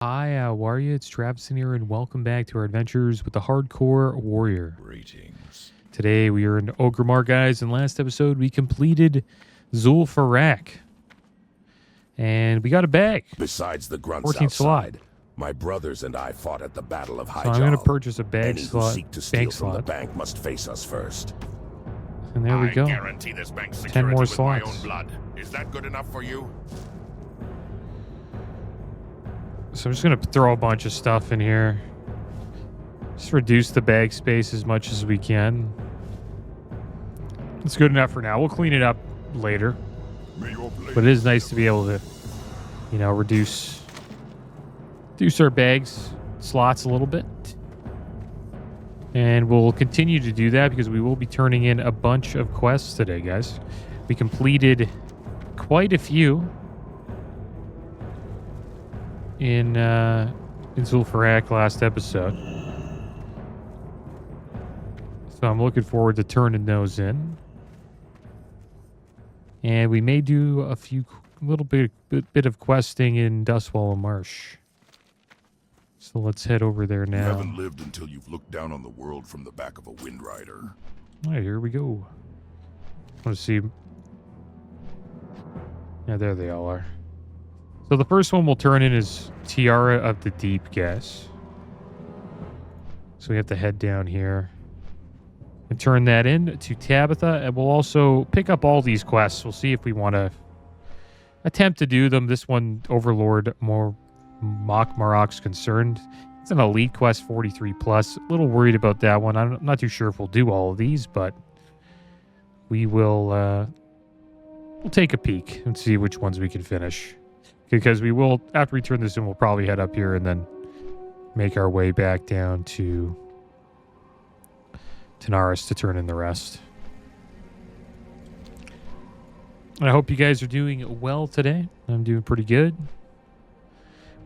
Hi, how are you? It's Travis in here, and welcome back to our adventures with the Hardcore Warrior. Greetings. Today we are in Orgrimmar, guys. In last episode, we completed Zul'Farrak, and we got a bag. Besides the grunts 14 outside, slide. my brothers and I fought at the Battle of High So I'm going to purchase a bag Any slot, who seek to steal bank from the slot, bank must face us first. and there we go. I guarantee this bank 10 security more with my slots. own blood. Is that good enough for you? So I'm just going to throw a bunch of stuff in here. Just reduce the bag space as much as we can. It's good enough for now. We'll clean it up later. But it is nice to be able to, reduce our bags slots a little bit. And we'll continue to do that because we will be turning in a bunch of quests today, guys. We completed quite a few in Zul'Farrak last episode. So I'm looking forward to turning those in. And we may do a few little bit of questing in Dustwallow Marsh. So let's head over there now. You haven't lived until you've looked down on the world from the back of a wind rider. All right, here we go. Let's see. Yeah, there they all are. So the first one we'll turn in is Tiara of the Deep, guys. So we have to head down here and turn that in to Tabitha, and we'll also pick up all these quests. We'll see if we want to attempt to do them. This one, Overlord Mock Marok's Concerned. It's an elite quest, 43 plus. A little worried about that one. I'm not too sure if we'll do all of these, but we will we'll take a peek and see which ones we can finish. Because we will, after we turn this in, we'll probably head up here and then make our way back down to Tanaris to turn in the rest. I hope you guys are doing well today. I'm doing pretty good.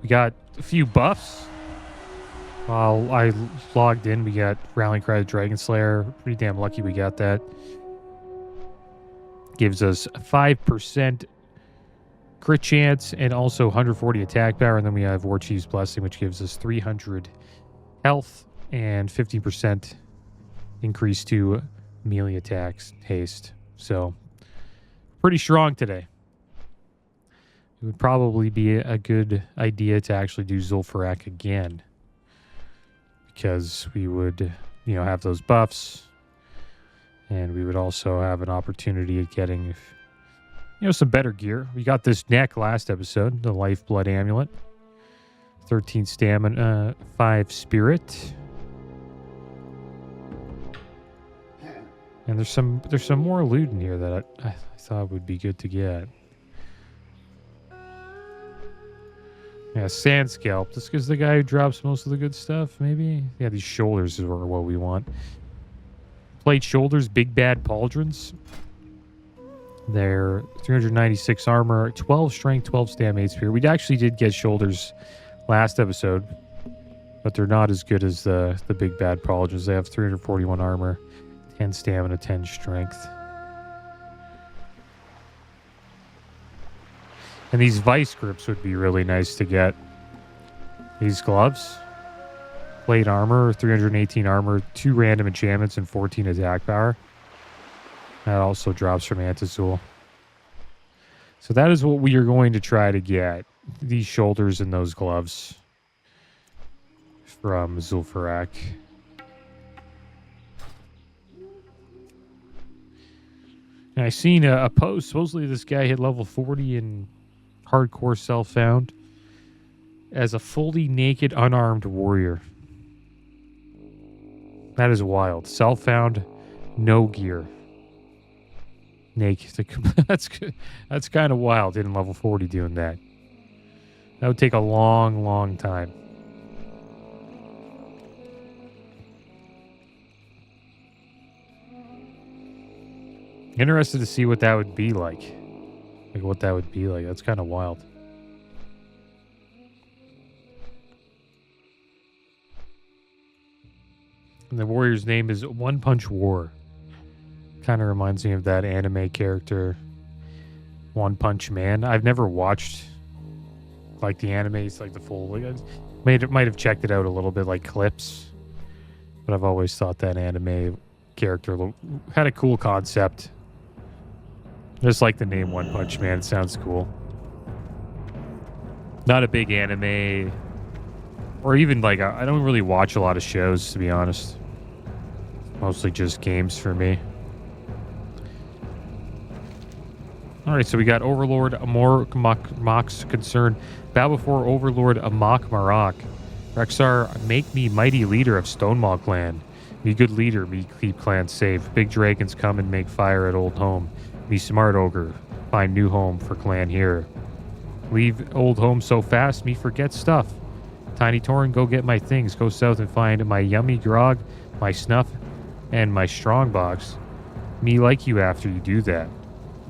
We got a few buffs. While I logged in, we got Rallying Cry the Dragon Slayer. Pretty damn lucky we got that. Gives us 5% crit chance and also 140 attack power. And then we have War Chief's Blessing, which gives us 300 health and 50% increase to melee attacks haste. So pretty strong today. It would probably be a good idea to actually do Zul'Farrak again, because we would, have those buffs, and we would also have an opportunity of getting, some better gear. We got this neck last episode, the Lifeblood Amulet, 13 stamina, 5 spirit. And there's some more loot in here that I thought would be good to get. Yeah, Sand Scalp. This is the guy who drops most of the good stuff, maybe? Yeah, these shoulders are what we want. Plate shoulders, Big Bad Pauldrons. They're 396 armor, 12 strength, 12 stamina, 8 spirit. We actually did get shoulders last episode, but they're not as good as the Big Bad Pauldrons. They have 341 armor, 10 stamina, 10 strength. And these vice grips would be really nice to get. These gloves. Plate armor, 318 armor, 2 random enchantments, and 14 attack power. That also drops from Antizul. So that is what we are going to try to get. These shoulders and those gloves from Zul'Farrak. And I seen a post. Supposedly this guy hit level 40 in Hardcore Self-Found as a fully naked, unarmed warrior. That is wild. Self-found, no gear. Naked. That's kind of wild, hitting level 40 doing that. That would take a long, long time. Interested to see what that would be like. That's kind of wild. And the warrior's name is One Punch War. Kind of reminds me of that anime character, One Punch Man. I've never watched like the animes, like the full. Like, might have checked it out a little bit, like clips. But I've always thought that anime character had a cool concept. Just like the name One Punch Man, it sounds cool. Not a big anime, or even like I don't really watch a lot of shows, to be honest. Mostly just games for me. All right, so we got Overlord Amor Mock's Concern. Bow before Overlord Amok Marak. Rexar, make me mighty leader of Stonemaw clan. Me good leader, me keep clan safe. Big dragons come and make fire at old home. Me smart ogre, find new home for clan here. Leave old home so fast, me forget stuff. Tiny Tauren, go get my things. Go south and find my yummy grog, my snuff, and my strong box. Me like you after you do that.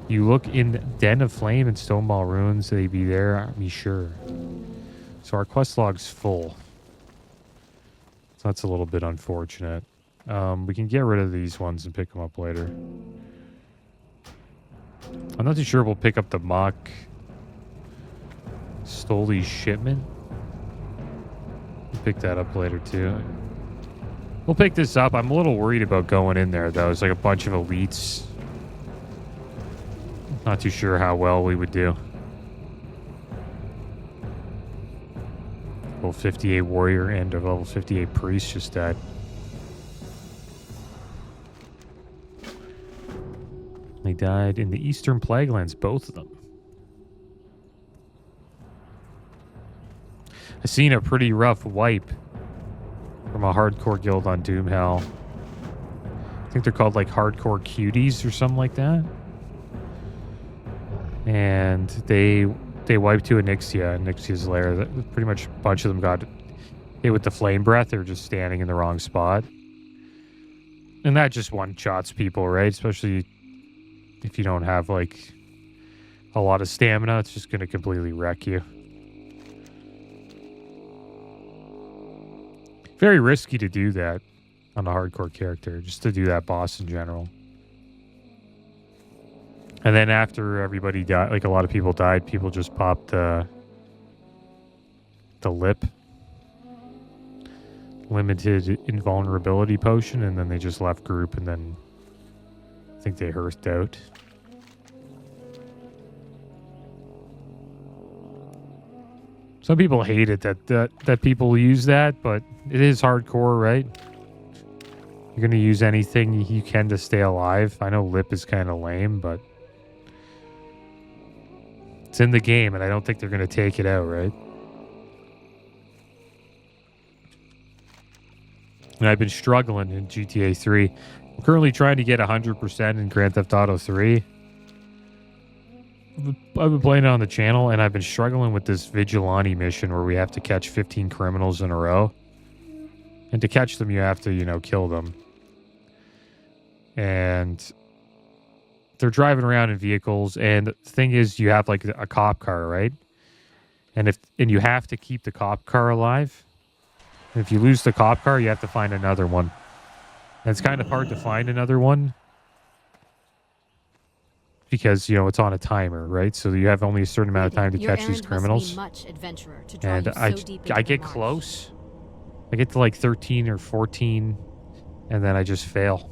You look in Den of Flame and Stonemaw Ruins, they be there, me sure. So our quest log's full. So that's a little bit unfortunate. We can get rid of these ones and pick them up later. I'm not too sure we'll pick up the mock Stoley shipment. We'll pick that up later too. We'll pick this up. I'm a little worried about going in there though. It's like a bunch of elites. Not too sure how well we would do. Level 58 warrior and a level 58 priest just died. They died in the Eastern Plaguelands, both of them. I seen a pretty rough wipe from a hardcore guild on Doomhowl. I think they're called like Hardcore Cuties or something like that. And they wiped to Anixia's lair. Pretty much a bunch of them got hit with the flame breath. They were just standing in the wrong spot. And that just one-shots people, right? Especially if you don't have, like, a lot of stamina, it's just going to completely wreck you. Very risky to do that on a hardcore character, just to do that boss in general. And then after everybody died, like a lot of people died, people just popped the lip. Limited invulnerability potion, and then they just left group, and then I think they hearthed out. Some people hate it that people use that, but it is hardcore, right? You're going to use anything you can to stay alive. I know lip is kind of lame, but it's in the game, and I don't think they're going to take it out, right? And I've been struggling in GTA 3. I'm currently trying to get 100% in Grand Theft Auto 3. I've been playing it on the channel, and I've been struggling with this vigilante mission where we have to catch 15 criminals in a row. And to catch them, you have to, you know, kill them. And they're driving around in vehicles, and the thing is, you have like a cop car, right? And you have to keep the cop car alive. And if you lose the cop car, you have to find another one. And it's kind of hard to find another one because, you know, it's on a timer, right? So you have only a certain amount of time to catch these criminals. And I get close. I get to like 13 or 14, and then I just fail.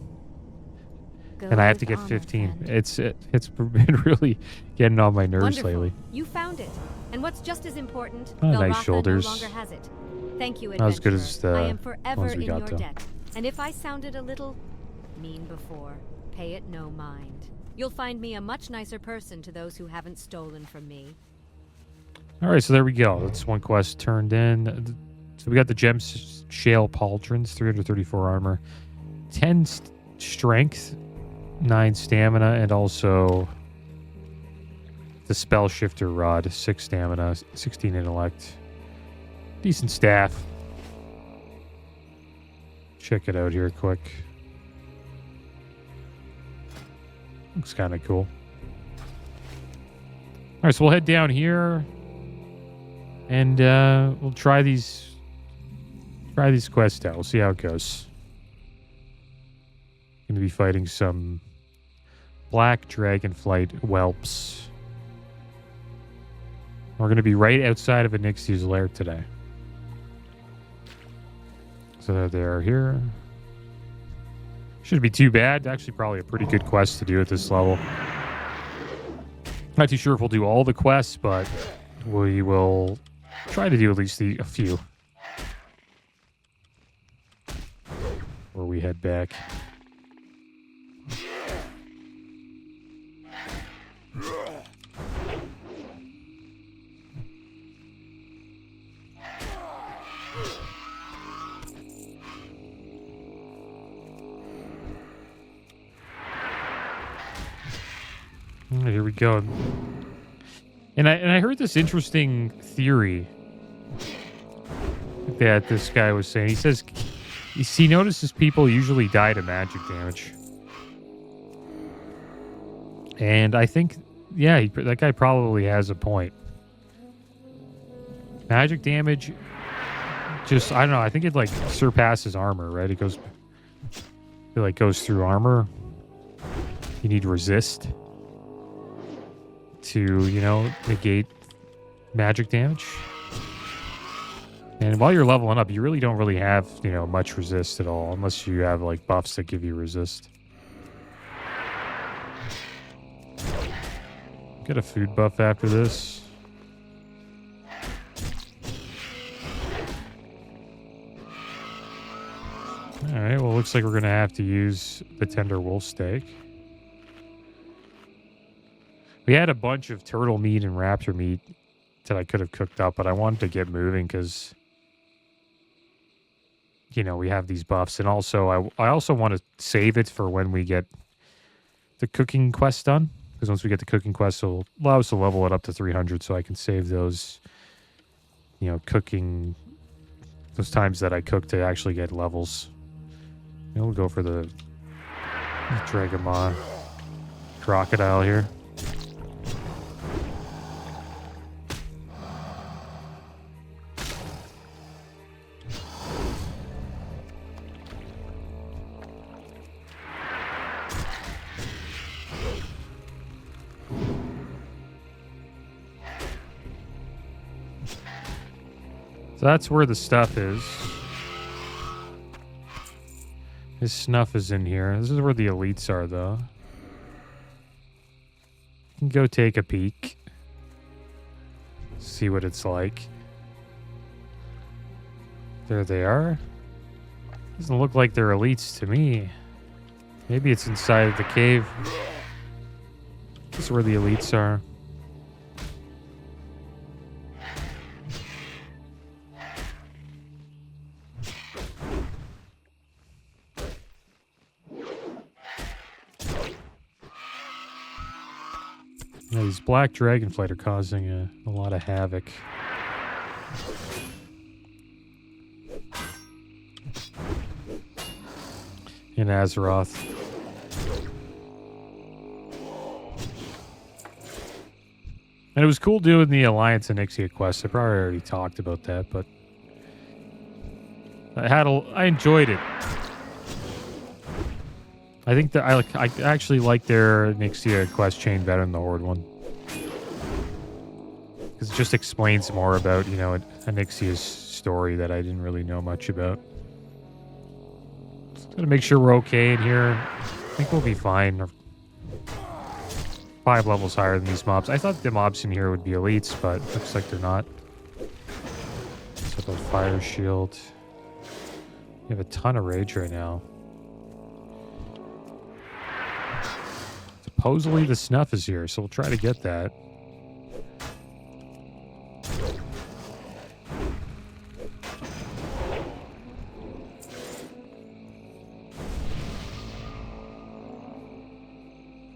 And I have to get 15. It's been really getting on my nerves lately. You found it. And what's just as important, oh, nice shoulders. No longer has it. Thank you, not as good as the I am forever ones we in got, your though. debt. And if I sounded a little mean before, pay it no mind. You'll find me a much nicer person to those who haven't stolen from me. All right, so there we go. That's one quest turned in. So we got the Gem Shale Pauldrons, 334 armor, 10 strength, 9 stamina, and also the Spell Shifter Rod, 6 stamina, 16 intellect. Decent staff. Check it out here quick. Looks kind of cool. All right, so we'll head down here, and we'll try these quests out. We'll see how it goes. Going to be fighting some Black Dragonflight whelps. We're going to be right outside of Anixia's lair today. So they're here. Shouldn't be too bad. Actually, probably a pretty good quest to do at this level. Not too sure if we'll do all the quests, but we will try to do at least a few. Before we head back. Here we go. And I heard this interesting theory that this guy was saying. He says he notices people usually die to magic damage. And I think, yeah, that guy probably has a point. Magic damage, just, I don't know, I think it like surpasses armor, right? It goes through armor. You need resist to, you know, negate magic damage. And while you're leveling up, you really don't really have, you know, much resist at all, unless you have like buffs that give you resist. Get a food buff after this. Alright, well, looks like we're going to have to use the tender wolf steak. We had a bunch of turtle meat and raptor meat that I could have cooked up, but I wanted to get moving because, you know, we have these buffs. And also, I also want to save it for when we get the cooking quest done. Because once we get the cooking quest, it'll allow us to level it up to 300, so I can save those, you know, cooking, those times that I cook to actually get levels. And we'll go for the Dragomon crocodile here. So that's where the stuff is. His snuff is in here. This is where the elites are, though. You can go take a peek. See what it's like. There they are. Doesn't look like they're elites to me. Maybe it's inside of the cave. This is where the elites are. Yeah, these black dragonflight are causing a lot of havoc. In Azeroth. And it was cool doing the Alliance Anixia quest. I probably already talked about that, but I enjoyed it. I think that I actually like their Anixia quest chain better than the Horde one. Because it just explains more about, you know, Anixia's story that I didn't really know much about. Just gotta make sure we're okay in here. I think we'll be fine. We're 5 levels higher than these mobs. I thought the mobs in here would be elites, but looks like they're not. Set up a fire shield. You have a ton of rage right now. Supposedly the snuff is here, so we'll try to get that.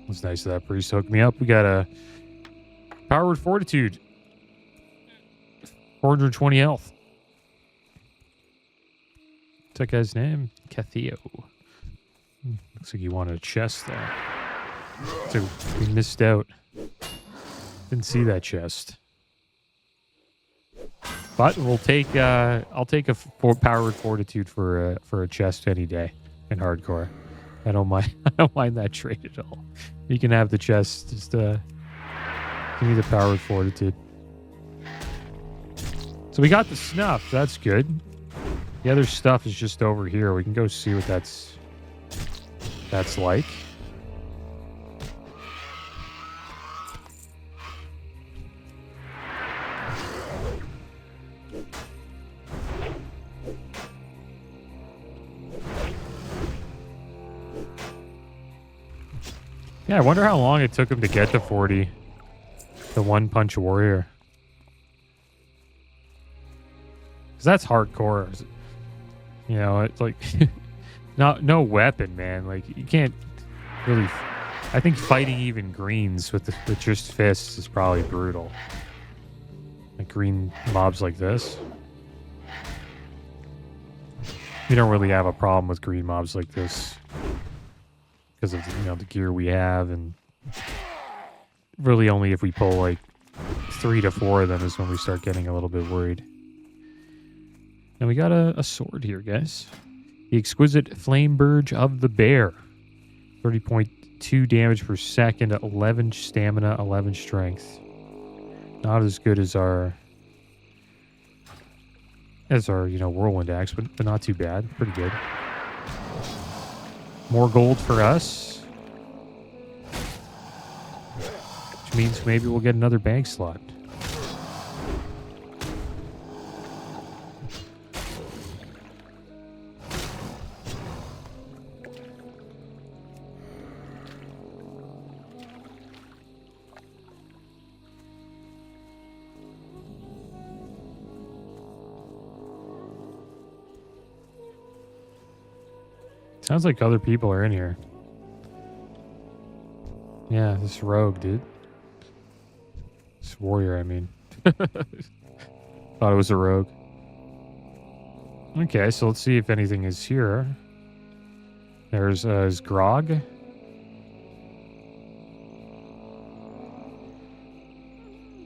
It's nice of that priest to hook me up. We got a powered fortitude. 420 health. What's that guy's name? Catheo. Looks like you wanted a chest there. So we missed out. Didn't see that chest. But we'll take I'll take a powered fortitude for a chest any day in hardcore. I don't mind that trade at all. You can have the chest. Just give me the powered fortitude. So we got the snuff. That's good. The other stuff is just over here. We can go see what that's like. Yeah, I wonder how long it took him to get to 40. The One Punch Warrior. Because that's hardcore. You know, it's like... no weapon, man. Like, you can't really... I think fighting even greens with just fists is probably brutal. Like green mobs like this. We don't really have a problem with green mobs like this. Because of, you know, the gear we have, and really only if we pull like 3 to 4 of them is when we start getting a little bit worried. And we got a sword here, guys. The Exquisite Flame Burge of the Bear. 30.2 damage per second, 11 stamina, 11 strength. Not as good as our you know, Whirlwind Axe, but not too bad. Pretty good. More gold for us. Which means maybe we'll get another bank slot. Sounds like other people are in here. Yeah, this rogue, dude. This warrior, I mean. Thought it was a rogue. Okay, so let's see if anything is here. There's his grog.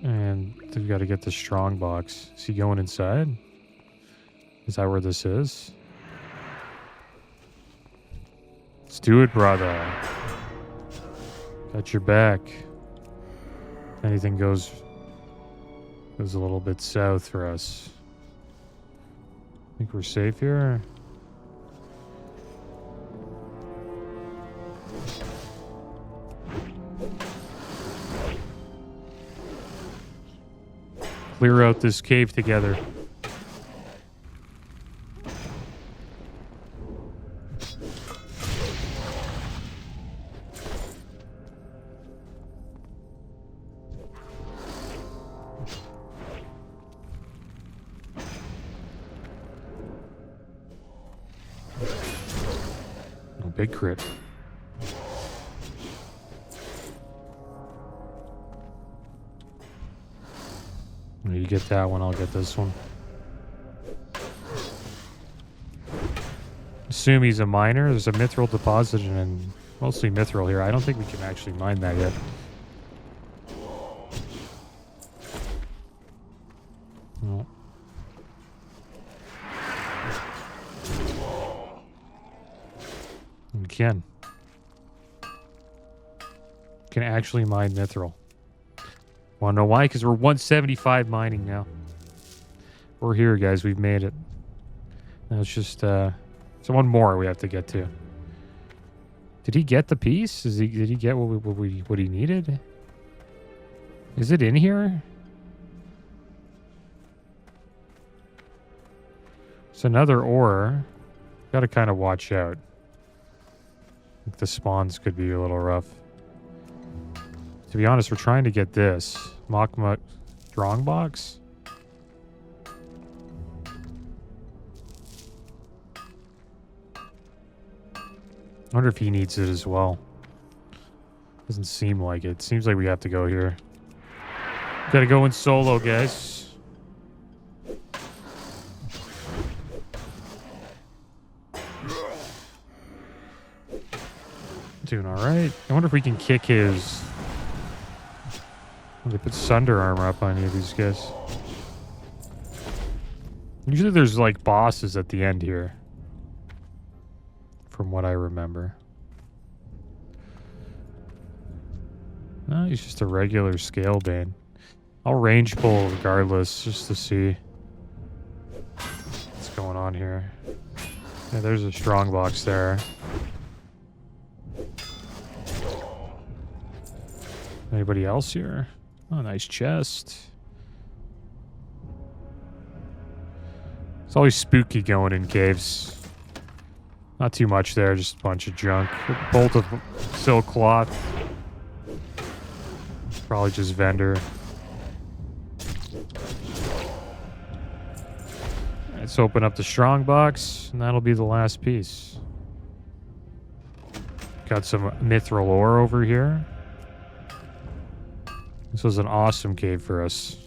And we've got to get the strong box. Is he going inside? Is that where this is? Let's do it, brother. Got your back. Anything goes a little bit south for us. Think we're safe here? Clear out this cave together. Big crit. You get that one, I'll get this one. Assume he's a miner. There's a mithril deposit and mostly mithril here. I don't think we can actually mine that yet. No. We can. Can actually mine mithril. Wanna know why? Because we're 175 mining now. We're here, guys. We've made it. Now it's just so one more we have to get to. Did he get the piece? Did he get what he needed? Is it in here? It's another ore. Gotta kind of watch out. I think the spawns could be a little rough. To be honest, we're trying to get this. Makma Strongbox? I wonder if he needs it as well. Doesn't seem like it. Seems like we have to go here. Gotta go in solo, guys. Doing alright. I wonder if we can kick his... They put Sunder armor up on any of these guys. Usually there's like bosses at the end here. From what I remember. No, he's just a regular scale bane. I'll range pull regardless, just to see. going on here. Yeah, there's a strong box there. Anybody else here? Oh, nice chest. It's always spooky going in caves. Not too much there, just a bunch of junk. A bolt of silk cloth. Probably just vendor. Let's open up the strong box, and that'll be the last piece. Got some mithril ore over here. This was an awesome cave for us.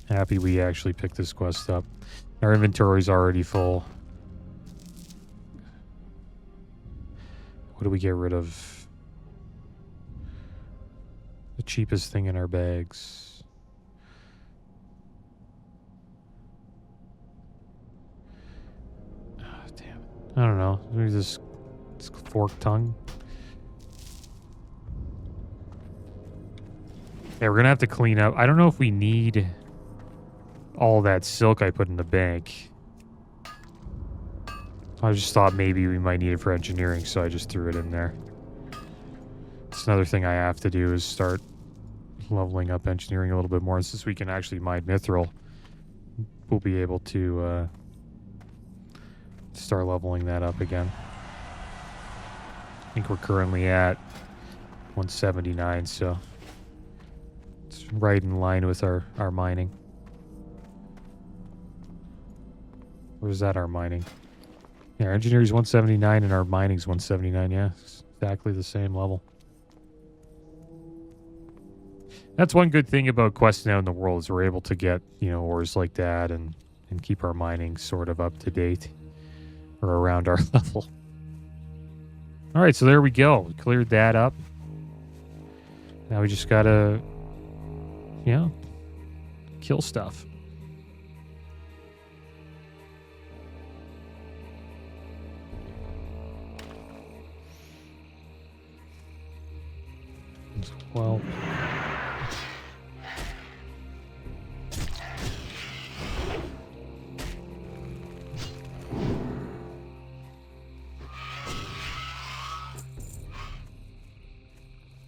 Happy we actually picked this quest up. Our inventory's already full. What do we get rid of? The cheapest thing in our bags. Oh, damn it. I don't know. Maybe this forked tongue. Yeah, we're gonna have to clean up. I don't know if we need all that silk I put in the bank. I just thought maybe we might need it for engineering, so I just threw it in there. It's another thing I have to do is start leveling up engineering a little bit more. And since we can actually mine mithril, we'll be able to start leveling that up again. I think we're currently at 179, so it's right in line with our mining. Where's that, our mining? Yeah, our engineering's 179 and our mining's 179. Yeah, it's exactly the same level. That's one good thing about quests now in the world is we're able to get, you know, ores like that and keep our mining sort of up to date or around our level. All right, so there we go. We cleared that up. Now we just gotta, you know, kill stuff. Well,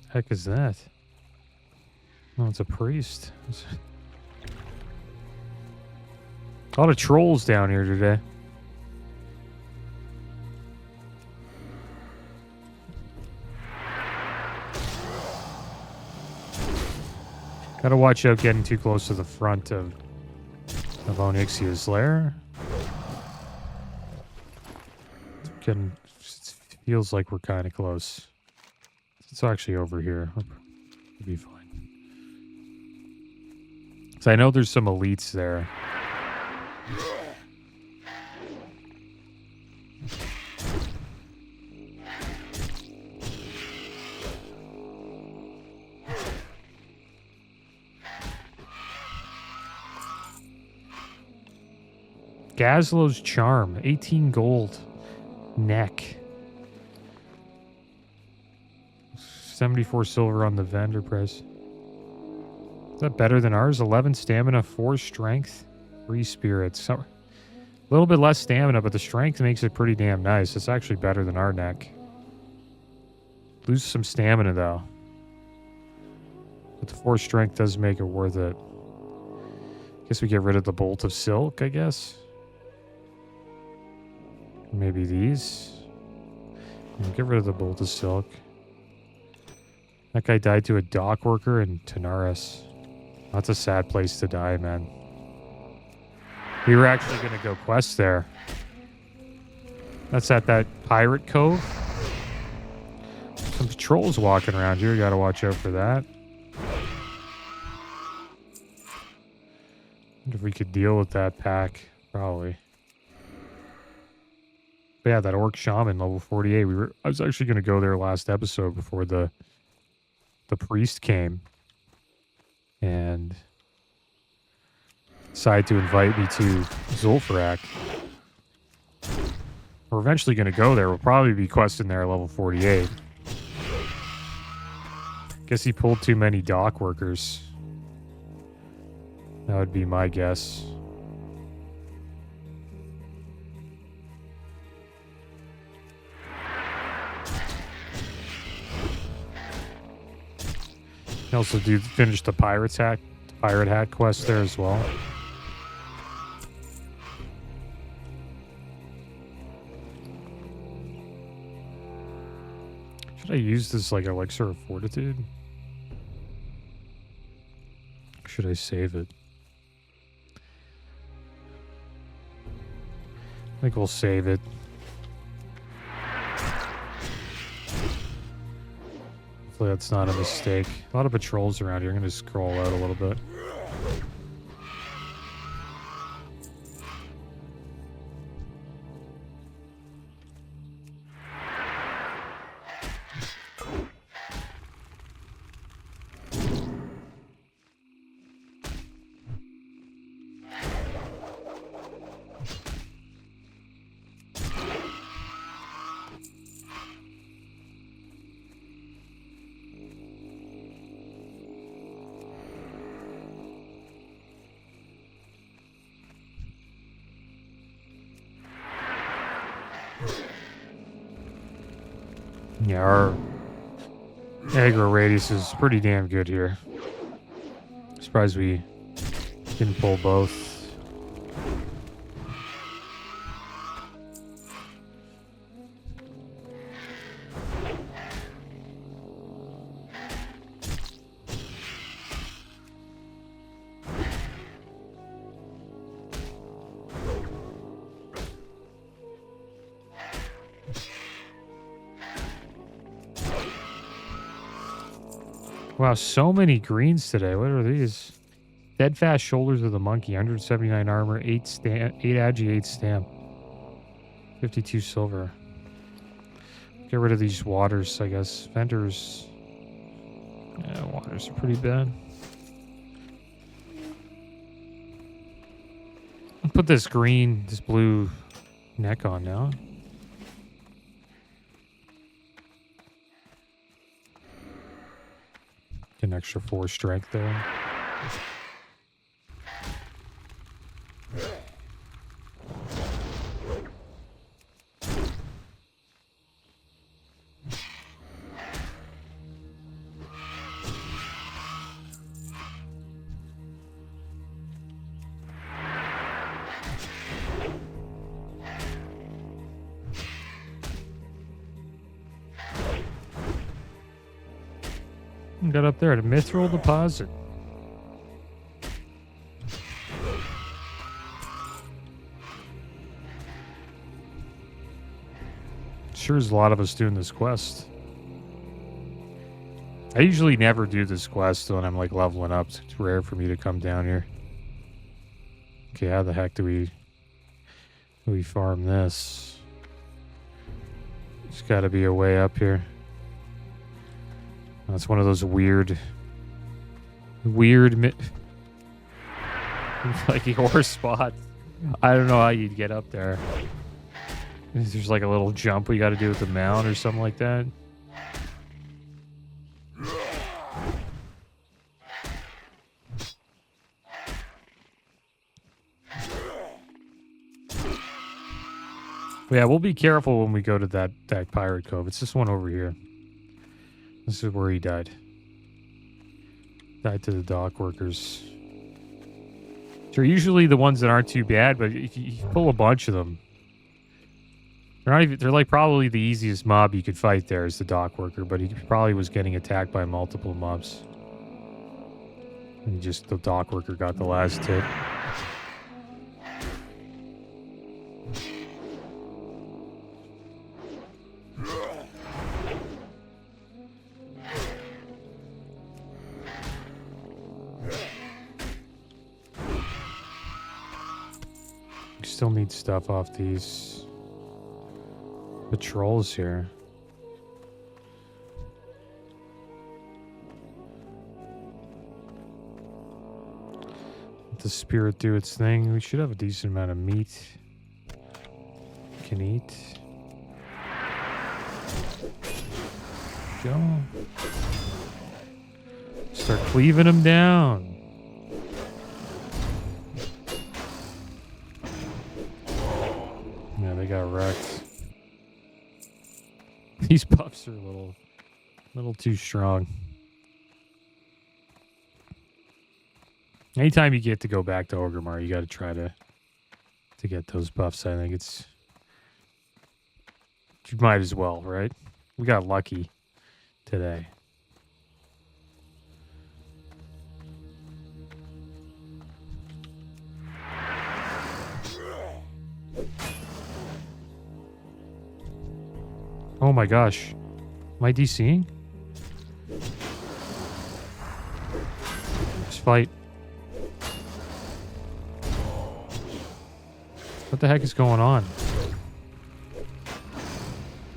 heck is that? Oh, it's a priest. A lot of trolls down here today. Gotta watch out getting too close to the front of Onyxia's lair. It feels like we're kind of close. It's actually over here. It'll be fine. So I know there's some elites there. Gazlo's Charm, 18 gold. Neck. 74 silver on the vendor price. Is that better than ours? 11 stamina, 4 strength, 3 spirits. So, a little bit less stamina, but the strength makes it pretty damn nice. It's actually better than our neck. Lose some stamina, though. But the 4 strength does make it worth it. Guess we get rid of the bolt of silk, I guess. Maybe these. Get rid of the bolt of silk. That guy died to a dock worker in Tanaris. That's a sad place to die, man. We were actually going to go quest there. That's at that pirate cove. Some patrols walking around here. You got to watch out for that. Wonder if we could deal with that pack. Probably. But yeah, that orc shaman level 48. I was actually going to go there last episode before the priest came and decided to invite me to Zul'Farrak. We're eventually going to go there. We'll probably be questing there at level 48. Guess he pulled too many dock workers. That would be my guess. You also do finish the pirate hat quest there as well. Should I use this like elixir of fortitude? Or should I save it? I think we'll save it. Hopefully that's not a mistake. A lot of patrols around here. I'm going to scroll out a little bit. Yeah, our aggro radius is pretty damn good here. Surprised we didn't pull both. Wow, so many greens today. What are these? Steadfast Shoulders of the Monkey, 179 armor, 8 agi, 8 stamp. 52 silver. Get rid of these waters, I guess. Vendors. Yeah, waters are pretty bad. I'll put this blue neck on now. Get an extra 4 strength there. Got up there at a mithril deposit. Sure, there's a lot of us doing this quest. I usually never do this quest when I'm like leveling up. It's rare for me to come down here. Okay, how the heck do we farm this? There's got to be a way up here. That's one of those weird like horse spots. I don't know how you'd get up there. There's like a little jump we got to do with the mount or something like that. Yeah, we'll be careful when we go to that pirate cove. It's this one over here. This is where he died. Died to the dock workers. They're usually the ones that aren't too bad, but if you pull a bunch of them, they're like probably the easiest mob you could fight there is the dock worker, but he probably was getting attacked by multiple mobs. And the dock worker got the last hit. Still need stuff off these patrols here. Let the spirit do its thing. We should have a decent amount of meat we can eat. Go. Start cleaving them down. he got wrecked. These buffs are a little too strong. Anytime you get to go back to Orgrimmar, you got to try to get those buffs. I think you might as well, right? We got lucky today. Oh my gosh. Am I DCing? Just fight. What the heck is going on?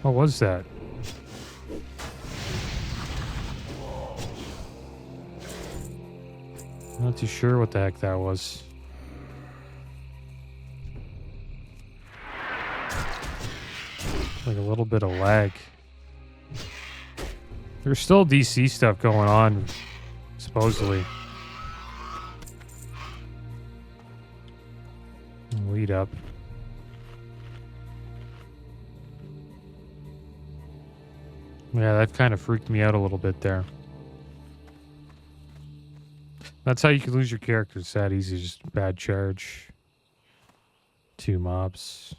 What was that? I'm not too sure what the heck that was. Like a little bit of lag. There's still DC stuff going on, supposedly. Lead up. Yeah, that kind of freaked me out a little bit there. That's how you can lose your character. It's that easy. Just bad charge. 2 mobs.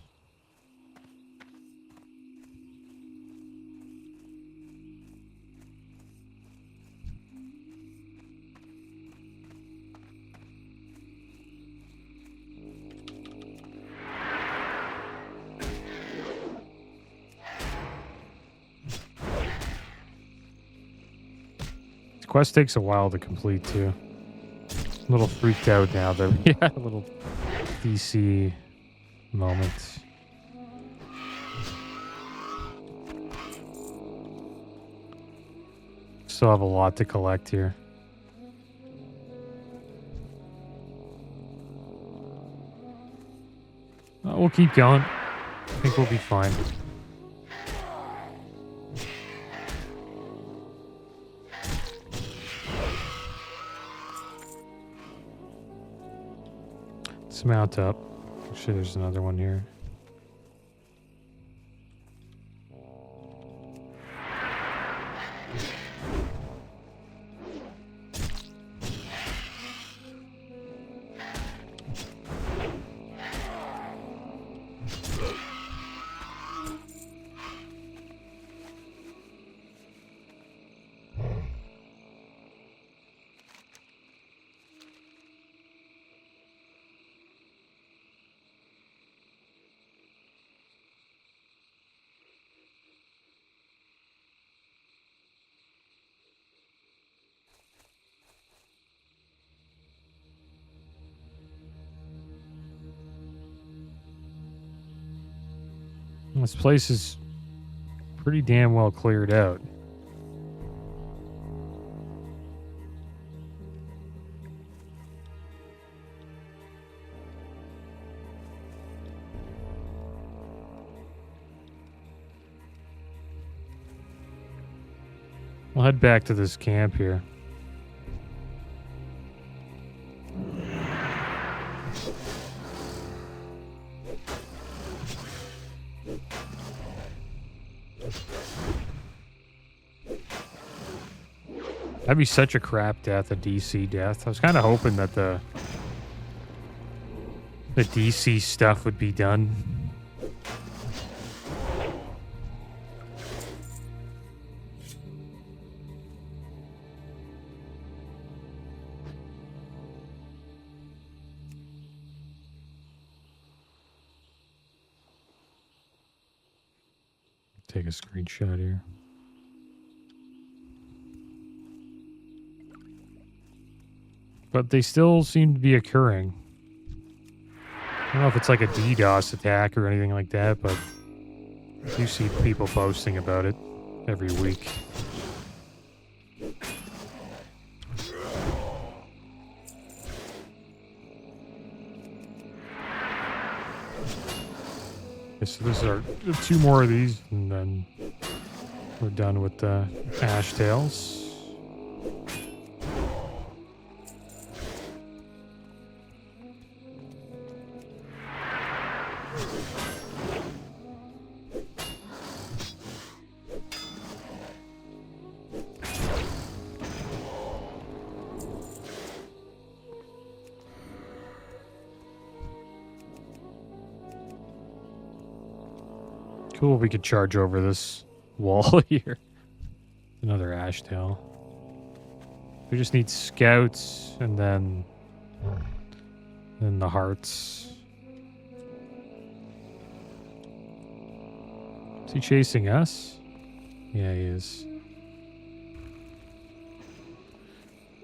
Quest takes a while to complete too. A little freaked out now that we had a little DC moment. Still have a lot to collect here. We'll keep going. I think we'll be fine. Let's mount up. Actually, there's another one here. This place is pretty damn well cleared out. We'll head back to this camp here. That'd be such a crap death, a DC death. I was kind of hoping that the DC stuff would be done. Take a screenshot here. But they still seem to be occurring. I don't know if it's like a DDoS attack or anything like that, but I do see people posting about it every week. Okay, so this is our 2 more of these, and then we're done with the ash tails. Cool, we could charge over this wall here. Another ashtail. We just need scouts and then the hearts. Is he chasing us? Yeah, he is.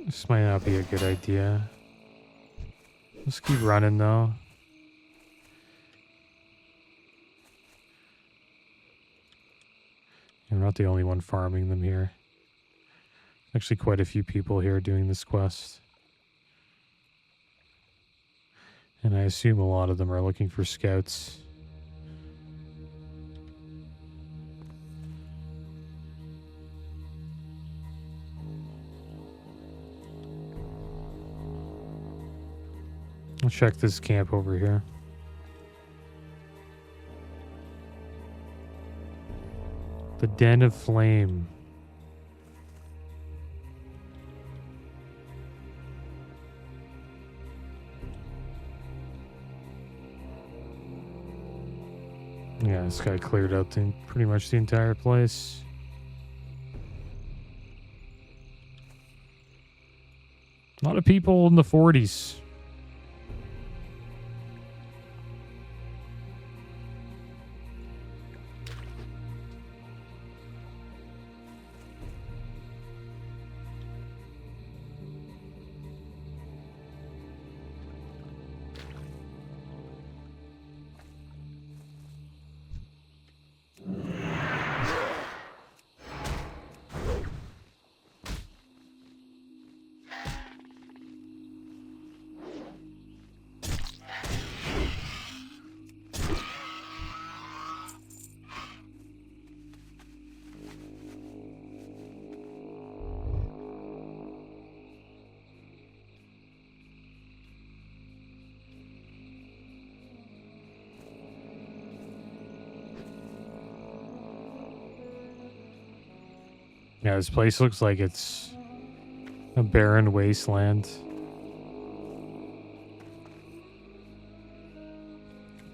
This might not be a good idea. Let's keep running though. I'm not the only one farming them here. Actually, quite a few people here doing this quest. And I assume a lot of them are looking for scouts. I'll check this camp over here. The Den of Flame. Yeah, this guy cleared out pretty much the entire place. A lot of people in the 40s. Yeah, this place looks like it's a barren wasteland.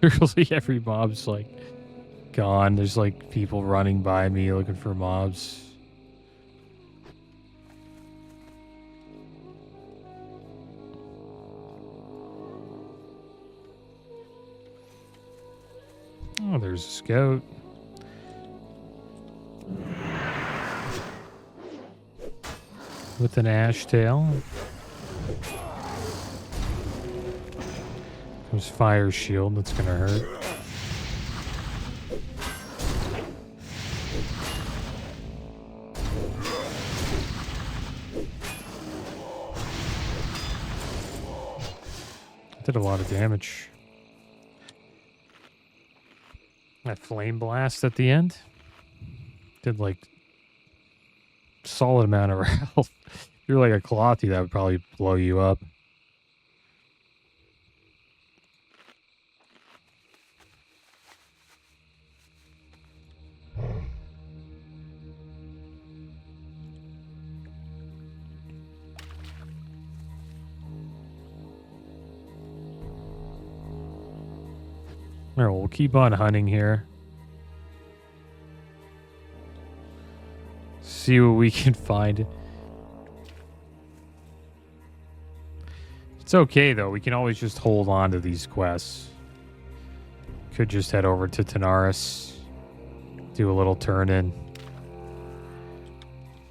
Literally every mob's like gone. There's like people running by me looking for mobs. Oh, there's a scout. With an ash tail. There's fire shield, that's gonna hurt. Did a lot of damage. That flame blast at the end did like solid amount of health. If you're like a clothy, that would probably blow you up. All right, we'll keep on hunting here. See what we can find. It's okay, though. We can always just hold on to these quests. Could just head over to Tanaris. Do a little turn in.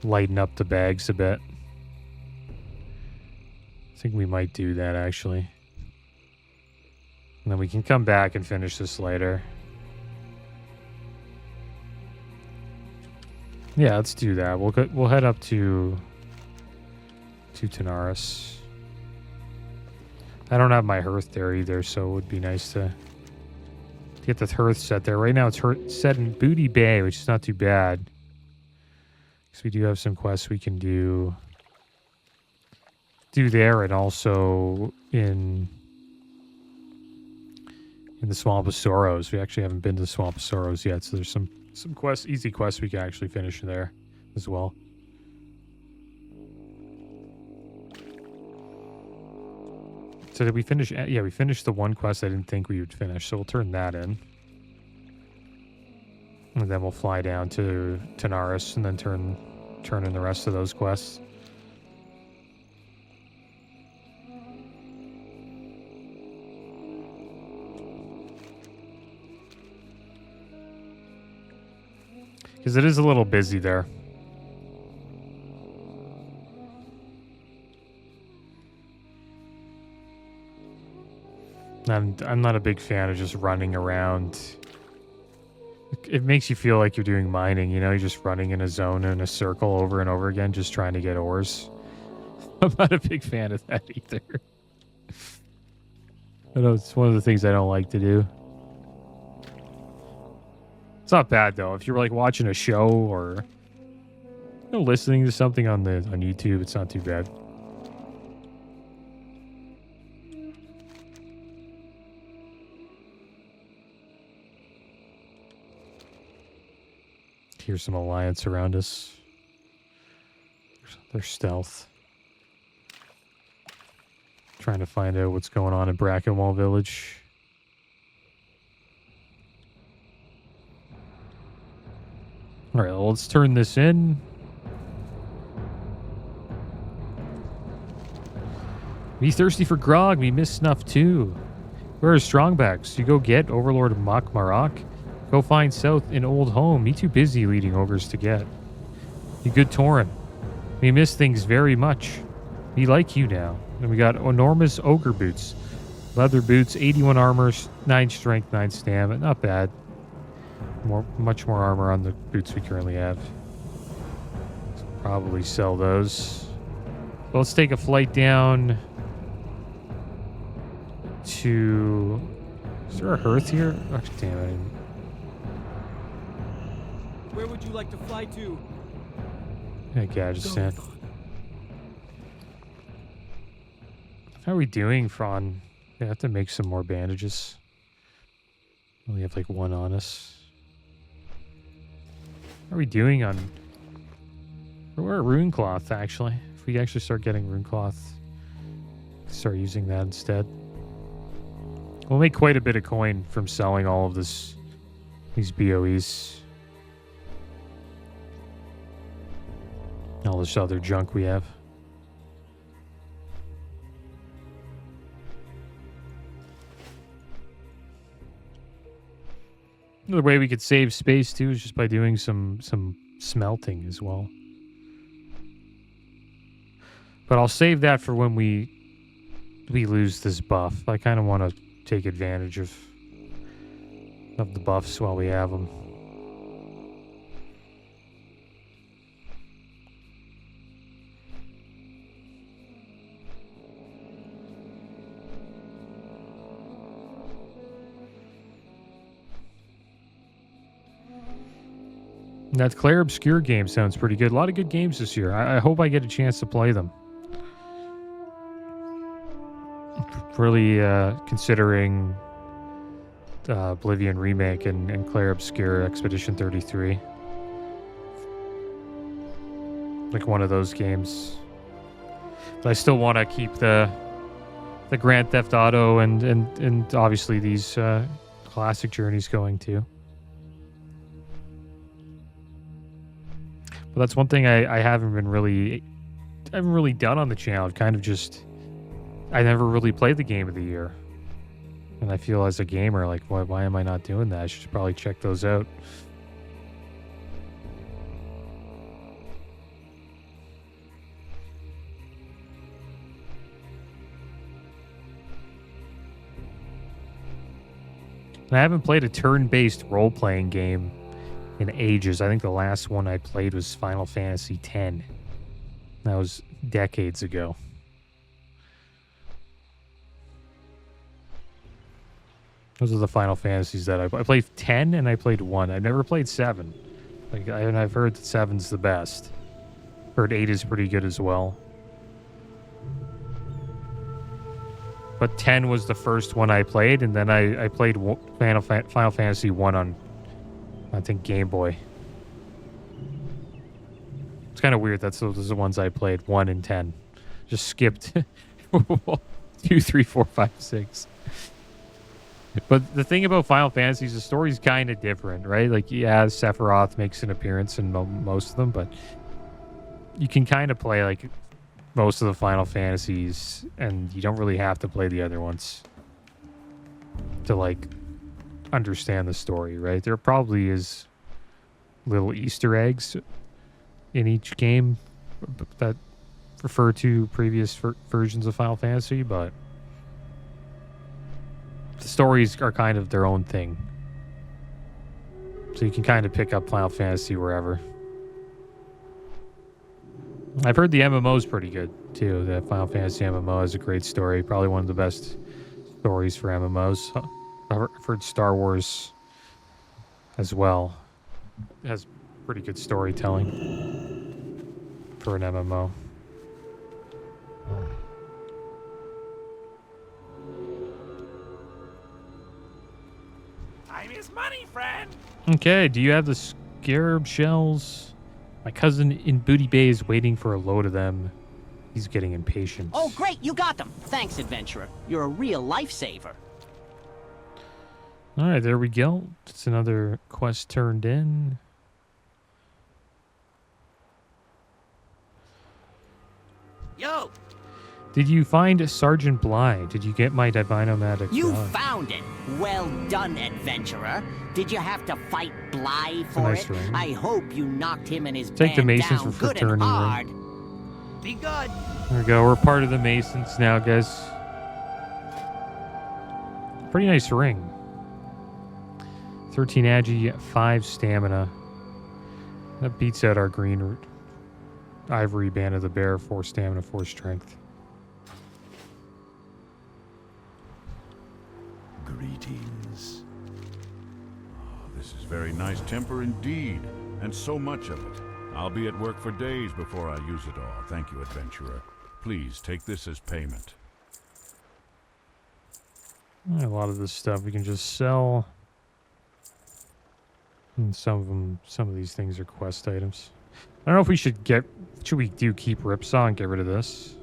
Lighten up the bags a bit. I think we might do that, actually. And then we can come back and finish this later. Yeah, let's do that. We'll head up to Tanaris. I don't have my hearth there either, so it would be nice to get the hearth set there. Right now it's set in Booty Bay, which is not too bad. Because we do have some quests we can do there, and also in the Swamp of Sorrows. We actually haven't been to the Swamp of Sorrows yet, so there's some quests, easy quests we can actually finish there as well. So did we finish? Yeah, we finished the one quest I didn't think we would finish, so we'll turn that in. And then we'll fly down to Tanaris and then turn in the rest of those quests. Because it is a little busy there. I'm not a big fan of just running around. It makes you feel like you're doing mining, you know? You're just running in a zone in a circle over and over again, just trying to get ores. I'm not a big fan of that either. I know it's one of the things I don't like to do. It's not bad though. If you're like watching a show or listening to something on YouTube, it's not too bad. Here's some alliance around us. Their stealth. Trying to find out what's going on in Brackenwall Village. Alright, well, let's turn this in. Me thirsty for grog. Me miss snuff too. Where are strongbacks? You go get Overlord Mak Marak? Go find South in Old Home. Me too busy leading ogres to get. You good Tauren. Me miss things very much. Me like you now. And we got enormous ogre boots. Leather boots, 81 armor, 9 strength, 9 stamina. Not bad. Much more armor on the boots we currently have. Probably sell those. Well, let's take a flight down to... Is there a hearth here? Oh, damn it. Where would you like to fly to? Yeah, Gadgetzan. How are we doing, Fron? I have to make some more bandages. Only have like one on us. How are we doing on... We're at Rune Cloth, actually. If we actually start getting Rune Cloth, start using that instead. We'll make quite a bit of coin from selling all of these BOEs. All this other junk we have. Another way we could save space too is just by doing some smelting as well. But I'll save that for when we lose this buff. I kind of want to take advantage of the buffs while we have them. That Claire Obscure game sounds pretty good. A lot of good games this year. I hope I get a chance to play them. Really considering Oblivion Remake and Claire Obscure Expedition 33. Like one of those games. But I still want to keep the Grand Theft Auto and obviously these classic journeys going too. But that's one thing I haven't really done on the channel. Kind of just, I never really played the game of the year. And I feel as a gamer, like, why am I not doing that? I should probably check those out. And I haven't played a turn-based role-playing game in ages. I think the last one I played was Final Fantasy X. That was decades ago. Those are the Final Fantasies that I played 10 and I played 1. I've never played 7. And I've heard that 7's the best. Heard 8 is pretty good as well. But 10 was the first one I played, and then I played Final Fantasy 1 on, I think, Game Boy. It's kind of weird. Those are the ones I played, 1 and 10. Just skipped 2, 3, 4, 5, 6. But the thing about Final Fantasy is the story's kind of different, right? Like, yeah, Sephiroth makes an appearance in most of them, but you can kind of play like most of the Final Fantasies, and you don't really have to play the other ones to like understand the story, right? There probably is little Easter eggs in each game that refer to previous versions of Final Fantasy, but the stories are kind of their own thing. So you can kind of pick up Final Fantasy wherever. I've heard the MMO is pretty good, too. The Final Fantasy MMO has a great story. Probably one of the best stories for MMOs. I've heard Star Wars as well. It has pretty good storytelling for an MMO. Time is money, friend. Okay, do you have the scarab shells? My cousin in Booty Bay is waiting for a load of them. He's getting impatient. Oh, great, you got them. Thanks, adventurer. You're a real lifesaver. All right, there we go. It's another quest turned in. Yo, Did you find Sergeant Bly? Did you get my Divinomatic? you found it. Well done, adventurer. Did you have to fight Bly for nice it? ring. I hope you knocked him and his Take the band Masons down for good and fraternity ring. hard. Be good. There we go. We're part of the Masons now, guys. Pretty nice ring. 13 agi, 5 stamina. That beats out our green ivory band of the bear, 4 stamina, 4 strength. Greetings. Oh, this is very nice temper indeed, and so much of it. I'll be at work for days before I use it all. Thank you, adventurer. Please take this as payment. A lot of this stuff we can just sell. And some of these things are quest items. I don't know if we should we keep Ripsaw and get rid of this?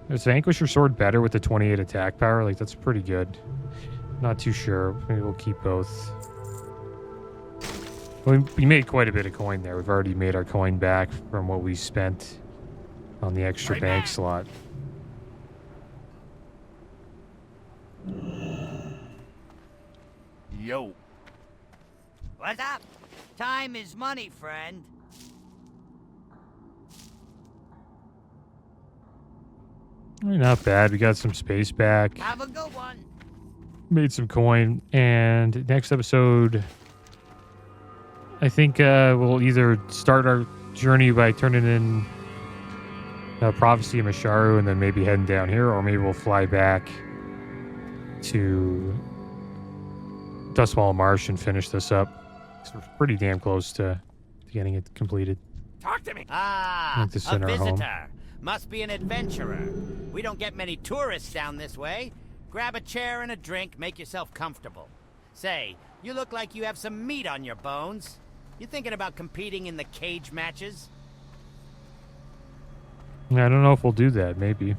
Is Vanquisher Sword better with the 28 attack power? Like, that's pretty good. Not too sure. Maybe we'll keep both. We made quite a bit of coin there. We've already made our coin back from what we spent on the extra bank slot. Yo. What's up? Time is money, friend. Not bad. We got some space back. Have a good one. Made some coin. And next episode, I think we'll either start our journey by turning in Prophecy of Masharu and then maybe heading down here, or maybe we'll fly back to Dustwall Marsh and finish this up. So we're pretty damn close to getting it completed. Talk to me. Ah, Like to a send her home. visitor. Must be an adventurer. We don't get many tourists down this way. Grab a chair and a drink, make yourself comfortable. Say, you look like you have some meat on your bones. You thinking about competing in the cage matches? Yeah, I don't know if we'll do that. Maybe.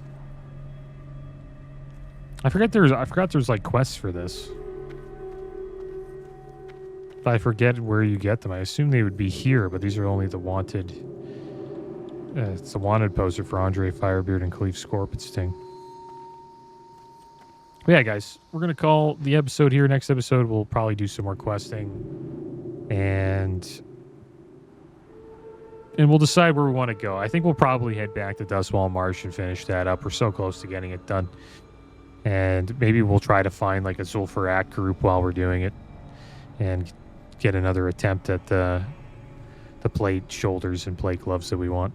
I forgot there's like quests for this. But I forget where you get them. I assume they would be here, but these are only the wanted. It's the wanted poster for Andre Firebeard and Khalif Scorpion Sting. But yeah, guys, we're gonna call the episode here. Next episode, we'll probably do some more questing, and we'll decide where we want to go. I think we'll probably head back to Dustwall Marsh and finish that up. We're so close to getting it done, and maybe we'll try to find like a Zul'Farrak group while we're doing it, and get another attempt at the plate shoulders and plate gloves that we want.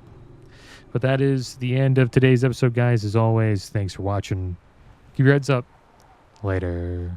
But that is the end of today's episode, guys. As always, thanks for watching. Keep your heads up. Later.